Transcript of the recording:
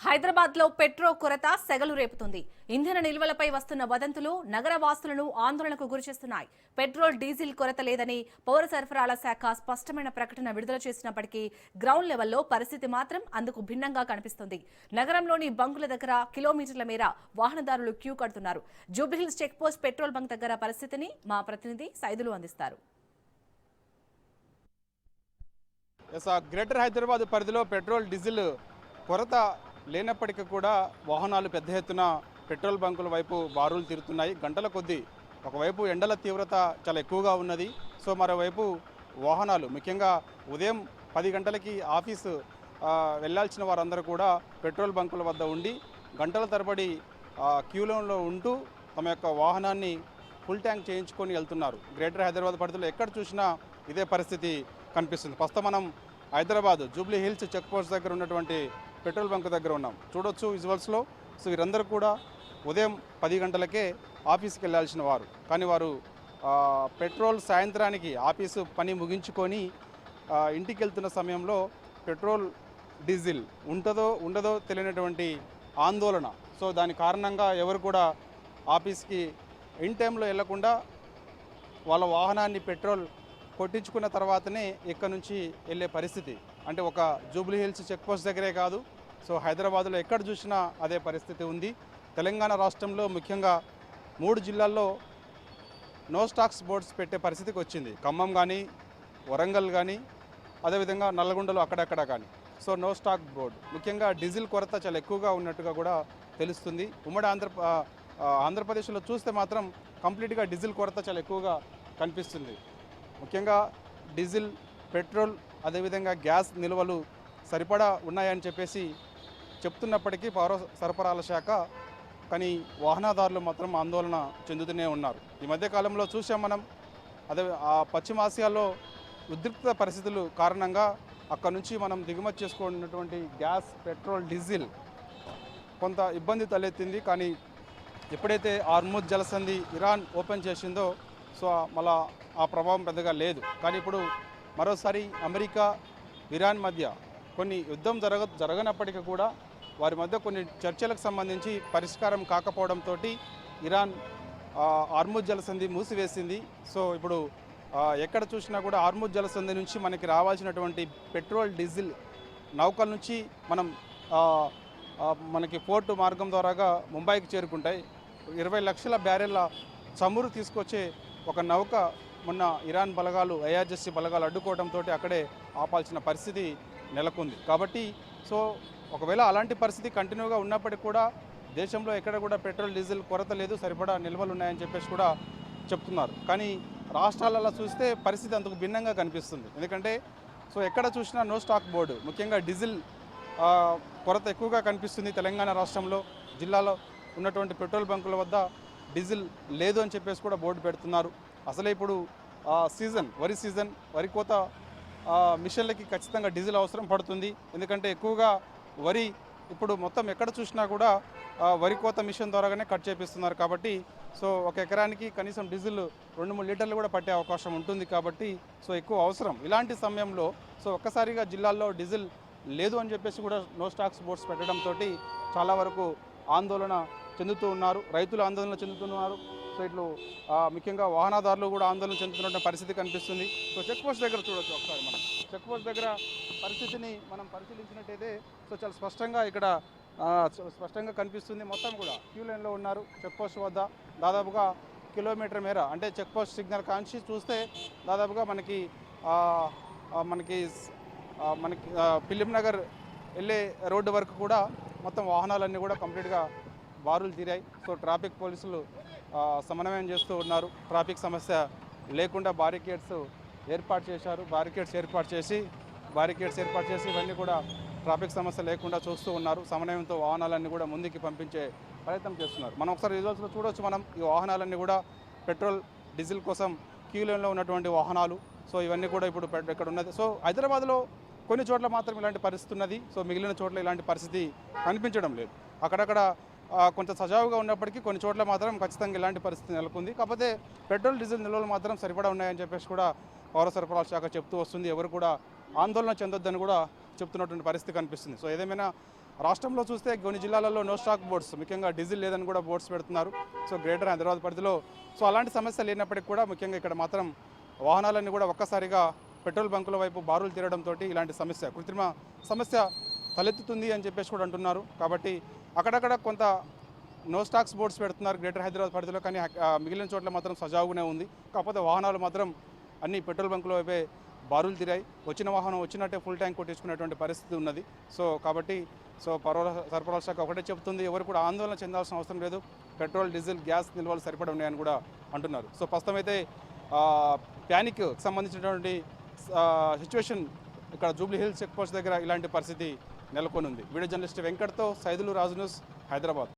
హైదరాబాద్ లో పెట్రోల్ కొరత సెగలు రేపుతుంది. ఇంధన నిల్వలపై వస్తున్న వదంతులు నగర వాసులను ఆందోళనకు గురిచేస్తున్నాయి. పెట్రోల్ డీజిల్ కొరత లేదని పౌర సరఫరాల శాఖ స్పష్టమైన ప్రకటన విడుదల చేసినప్పటికీ గ్రౌండ్ లెవెల్లో పరిస్థితి మాత్రం అందుకు భిన్నంగా కనిపిస్తుంది. నగరంలోని బంకుల దగ్గర కిలోమీటర్ల మేర వాహనదారులు క్యూ కడుతున్నారు. Jubilee Hills check post petrol bunk దగ్గర పరిస్థితిని మా ప్రతినిధి సైదులు అందిస్తారు. గ్రేటర్ హైదరాబాద్ పరిధిలో పెట్రోల్ డీజిల్ కొరత లేనప్పటికీ కూడా వాహనాలు పెద్ద ఎత్తున పెట్రోల్ బంకుల వైపు బారులు తీరుతున్నాయి. గంటల కొద్దీ ఒకవైపు ఎండల తీవ్రత చాలా ఎక్కువగా ఉన్నది. సో మరోవైపు వాహనాలు ముఖ్యంగా ఉదయం 10 గంటలకి ఆఫీసు వెళ్లాల్సిన వారందరూ కూడా పెట్రోల్ బంకుల వద్ద ఉండి గంటల తరబడి క్యూలో ఉంటూ తమ యొక్క వాహనాన్ని ఫుల్ ట్యాంక్ చేయించుకొని వెళ్తున్నారు. గ్రేటర్ హైదరాబాద్ పరిధిలో ఎక్కడ చూసినా ఇదే పరిస్థితి కనిపిస్తుంది. ప్రస్తుతం మనం హైదరాబాద్ జూబ్లీ హిల్స్ చెక్ పోస్ట్ దగ్గర ఉన్నటువంటి పెట్రోల్ బంక్ దగ్గర ఉన్నాం. చూడొచ్చు విజువల్స్లో. సో వీరందరూ కూడా ఉదయం 10 గంటలకే ఆఫీస్కి వెళ్ళాల్సిన వారు, కానీ వారు పెట్రోల్ సాయంత్రానికి ఆఫీసు పని ముగించుకొని ఇంటికి వెళ్తున్న సమయంలో పెట్రోల్ డీజిల్ ఉంటుందో ఉండదో తెలియనటువంటి ఆందోళన. సో దాని కారణంగా ఎవరు కూడా ఆఫీస్కి ఇన్ టైంలో వెళ్లకుండా వాళ్ళ వాహనాన్ని పెట్రోల్ కొట్టించుకున్న తర్వాతనే ఇక్కడ నుంచి వెళ్ళే పరిస్థితి. అంటే ఒక జూబ్లీ హిల్స్ చెక్ పోస్ట్ దగ్గరే కాదు, సో హైదరాబాద్లో ఎక్కడ చూసినా అదే పరిస్థితి ఉంది. తెలంగాణ రాష్ట్రంలో ముఖ్యంగా 3 జిల్లాల్లో నో స్టాక్స్ బోర్డ్స్ పెట్టే పరిస్థితికి వచ్చింది. ఖమ్మం కానీ, వరంగల్ కానీ, అదేవిధంగా నల్లగొండలో అక్కడక్కడ కానీ. సో నో స్టాక్ బోర్డు ముఖ్యంగా డీజిల్ కొరత చాలా ఎక్కువగా ఉన్నట్టుగా కూడా తెలుస్తుంది. ఉమ్మడి ఆంధ్రప్రదేశ్లో చూస్తే మాత్రం కంప్లీట్గా డీజిల్ కొరత చాలా ఎక్కువగా కనిపిస్తుంది. ముఖ్యంగా డీజిల్, పెట్రోల్, అదేవిధంగా గ్యాస్ నిల్వలు సరిపడా ఉన్నాయని చెప్పేసి చెప్తున్నప్పటికీ పౌర సరఫరాల శాఖ, కానీ వాహనదారులు మాత్రం ఆందోళన చెందుతూనే ఉన్నారు. ఈ మధ్యకాలంలో చూసాం మనం, అదే పశ్చిమాసియాలో ఉద్రిక్త పరిస్థితులు కారణంగా అక్కడ నుంచి మనం దిగుమతి చేసుకున్నటువంటి గ్యాస్, పెట్రోల్, డీజిల్ కొంత ఇబ్బంది తలెత్తింది. కానీ ఎప్పుడైతే హార్ముజ్ జలసంధి ఇరాన్ ఓపెన్ చేసిందో సో మళ్ళా ఆ ప్రభావం పెద్దగా లేదు. కానీ ఇప్పుడు మరోసారి అమెరికా, ఇరాన్ మధ్య కొన్ని యుద్ధం జరగనప్పటికీ కూడా వారి మధ్య కొన్ని చర్చలకు సంబంధించి పరిష్కారం కాకపోవడంతో ఇరాన్ హార్ముజ్ జలసంధి మూసివేసింది. సో ఇప్పుడు ఎక్కడ చూసినా కూడా హార్ముజ్ జలసంధి నుంచి మనకి రావాల్సినటువంటి పెట్రోల్, డీజిల్ నౌకల నుంచి మనకి పోర్టు మార్గం ద్వారాగా ముంబైకి చేరుకుంటాయి. 20 లక్షల బ్యారెల్ల చమురు తీసుకొచ్చే ఒక నౌక మొన్న ఇరాన్ బలగాలు, ఐఆర్జెస్సీ బలగాలు అడ్డుకోవడంతో అక్కడే ఆపాల్సిన పరిస్థితి నెలకొంది. కాబట్టి సో ఒకవేళ అలాంటి పరిస్థితి కంటిన్యూగా ఉన్నప్పటికీ కూడా దేశంలో ఎక్కడ కూడా పెట్రోల్, డీజిల్ కొరత లేదు, సరిపడా నిల్వలు ఉన్నాయని చెప్పేసి కూడా చెప్తున్నారు. కానీ రాష్ట్రాలలో చూస్తే పరిస్థితి అంతకు భిన్నంగా కనిపిస్తుంది. ఎందుకంటే సో ఎక్కడ చూసినా నో స్టాక్ బోర్డు, ముఖ్యంగా డీజిల్ కొరత ఎక్కువగా కనిపిస్తుంది. తెలంగాణ రాష్ట్రంలో జిల్లాలో ఉన్నటువంటి పెట్రోల్ బంకుల వద్ద డీజిల్ లేదు అని చెప్పేసి కూడా బోర్డు పెడుతున్నారు. అసలే ఇప్పుడు వరి సీజన్, వరి కోత మిషన్లకి ఖచ్చితంగా డీజిల్ అవసరం పడుతుంది. ఎందుకంటే ఎక్కువగా వరి ఇప్పుడు మొత్తం ఎక్కడ చూసినా కూడా వరి కోత మిషన్ ద్వారాగానే కట్ చేపిస్తున్నారు. కాబట్టి సో ఒక ఎకరానికి కనీసం డీజిల్ 2-3 లీటర్లు కూడా పట్టే అవకాశం ఉంటుంది. కాబట్టి సో ఎక్కువ అవసరం. ఇలాంటి సమయంలో సో ఒక్కసారిగా జిల్లాల్లో డీజిల్ లేదు అని చెప్పేసి కూడా నో స్టాక్స్ బోర్డ్స్ పెట్టడంతో చాలా వరకు ఆందోళన చెందుతూ ఉన్నారు. రైతులు ఆందోళన చెందుతున్నారు. సో ఇట్లు ముఖ్యంగా వాహనదారులు కూడా ఆందోళన చెందుతున్న పరిస్థితి కనిపిస్తుంది. సో చెక్ పోస్ట్ దగ్గర చూడొచ్చు. ఒకసారి మనం చెక్ పోస్ట్ దగ్గర పరిస్థితిని మనం పరిశీలించినట్టయితే సో చాలా స్పష్టంగా ఇక్కడ స్పష్టంగా కనిపిస్తుంది. మొత్తం కూడా క్యూ లైన్లో ఉన్నారు. చెక్ పోస్ట్ వద్ద దాదాపుగా కిలోమీటర్ మేర, అంటే చెక్ పోస్ట్ సిగ్నల్ కాంచి చూస్తే దాదాపుగా మనకి ఫిలిం నగర్ వెళ్ళే రోడ్డు వరకు కూడా మొత్తం వాహనాలన్నీ కూడా కంప్లీట్గా బారులు తీరాయి. సో ట్రాఫిక్ పోలీసులు సమన్వయం చేస్తూ ఉన్నారు. ట్రాఫిక్ సమస్య లేకుండా బారికేడ్స్ ఏర్పాటు చేశారు. బారికేడ్స్ ఏర్పాటు చేసి ఇవన్నీ కూడా ట్రాఫిక్ సమస్య లేకుండా చూస్తూ ఉన్నారు. సమన్వయంతో వాహనాలన్నీ కూడా ముందుకి పంపించే ప్రయత్నం చేస్తున్నారు. మనం ఒకసారి రిజల్ట్స్లో చూడవచ్చు. మనం ఈ వాహనాలన్నీ కూడా పెట్రోల్, డీజిల్ కోసం క్యూ లైన్లో ఉన్నటువంటి వాహనాలు. సో ఇవన్నీ కూడా ఇప్పుడు ఇక్కడ ఉన్నది. సో హైదరాబాద్లో కొన్ని చోట్ల మాత్రం ఇలాంటి పరిస్థితి ఉన్నది. సో మిగిలిన చోట్ల ఇలాంటి పరిస్థితి కనిపించడం లేదు. అక్కడక్కడ కొంత సజావుగా ఉన్నప్పటికీ కొన్ని చోట్ల మాత్రం ఖచ్చితంగా ఇలాంటి పరిస్థితి నెలకొంది. కాకపోతే పెట్రోల్, డీజిల్ నిల్వలు మాత్రం సరిపడా ఉన్నాయని చెప్పేసి కూడా పౌర సరఫరాల శాఖ చెప్తూ వస్తుంది. ఎవరు కూడా ఆందోళన చెందొద్దని కూడా చెప్తున్నటువంటి పరిస్థితి కనిపిస్తుంది. సో ఏదేమైనా రాష్ట్రంలో చూస్తే కొన్ని జిల్లాలలో నో స్టాక్ బోర్డ్స్, ముఖ్యంగా డీజిల్ లేదని కూడా బోర్డ్స్ పెడుతున్నారు. సో గ్రేటర్ హైదరాబాద్ పరిధిలో సో అలాంటి సమస్య లేనప్పటికీ కూడా ముఖ్యంగా ఇక్కడ మాత్రం వాహనాలన్నీ కూడా ఒక్కసారిగా పెట్రోల్ బంకుల వైపు బారులు తీరడంతో ఇలాంటి సమస్య, కృత్రిమ సమస్య తలెత్తుతుంది అని చెప్పేసి కూడా అంటున్నారు. కాబట్టి అక్కడక్కడ కొంత నో స్టాక్స్ బోర్డ్స్ పెడుతున్నారు గ్రేటర్ హైదరాబాద్ పరిధిలో, కానీ మిగిలిన చోట్ల మాత్రం సజావుగానే ఉంది. కాకపోతే వాహనాలు మాత్రం అన్ని పెట్రోల్ బంకుల వైపే బారులు తీరాయి. వచ్చిన వాహనం వచ్చినట్టే ఫుల్ ట్యాంక్ కొట్టించుకునేటువంటి పరిస్థితి ఉన్నది. సో కాబట్టి సరఫరాల శాఖ ఒకటే చెబుతుంది, ఎవరు కూడా ఆందోళన చెందాల్సిన అవసరం లేదు, పెట్రోల్ డీజిల్ గ్యాస్ నిల్వలు సరిపడా ఉన్నాయని కూడా అంటున్నారు. సో ప్రస్తుతం అయితే ప్యానిక్ సంబంధించినటువంటి సిచ్యువేషన్ ఇక్కడ జూబ్లీ హిల్స్ చెక్ పోస్ట్ దగ్గర ఇలాంటి పరిస్థితి నెలకొని ఉంది. వీడియో జర్నలిస్ట్ వెంకట్తో సైదులు రాజు న్యూస్, హైదరాబాద్.